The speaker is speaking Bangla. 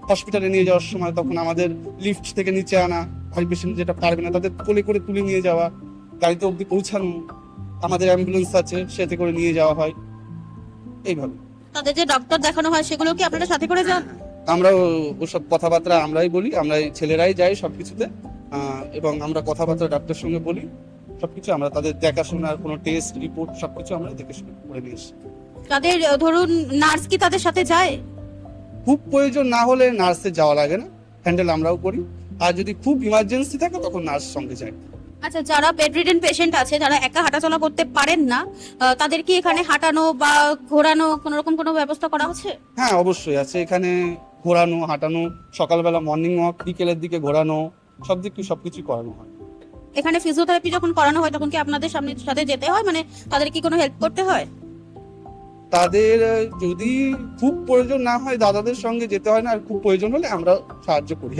হসপিটালে নিয়ে যাওয়ার সময় তখন আমাদের লিফট থেকে নিচে আনা, আর পেশেন্ট যেটা পারবে না তাদের কোলে করে তুলে নিয়ে যাওয়া, গাড়িতে অবধি পৌঁছানো, আমাদের অ্যাম্বুলেন্স আছে সেতে করে নিয়ে যাওয়া হয় এইভাবে। তাদের যে ডক্টর দেখানো হয় সেগুলো কি আপনারা সাথে করে যান? আমরা ওসব কথাবার্তা আমরাই বলি, আমরা ছেলেরাই যাই সবকিছুতে, এবং আমরা কথাবার্তা ডাক্তারের সঙ্গে বলি সবকিছু, আমরা তাদের দেখাশোনার কোনো টেস্ট রিপোর্ট সবকিছু আমরা দেখে শুনে করে নিয়ে এসি। তাদের ধরুন নার্স কি তাদের সাথে যায়? খুব প্রয়োজন না হলে নার্সে যাওয়া লাগে না, হ্যান্ডেল আমরাও করি, আর যদি খুব ইমার্জেন্সি থাকে তখন নার্স সঙ্গে যায়। আচ্ছা, যারা বেডরিডেন পেশেন্ট আছে, যারা একা হাঁটাচলা করতে পারেন না, তাদের কি এখানে হাঁটানো বা ঘোরানো কোনো রকম কোনো ব্যবস্থা করা হচ্ছে? হ্যাঁ অবশ্যই আছে, এখানে ঘোরানো হাঁটানো, সকালবেলা মর্নিং ওয়াক, বিকেলের দিকে ঘোরানো, সবকিছু করানো হয়। এখানে ফিজিওথেরাপি যখন করানো হয় তখন কি আপনাদের সাথে যেতে হয়, মানে তাদের কি কোনো হেল্প করতে হয়? তাদের যদি খুব প্রয়োজন না হয় দাদাদের সঙ্গে যেতে হয় না, আর খুব প্রয়োজন হলে আমরা সাহায্য করি।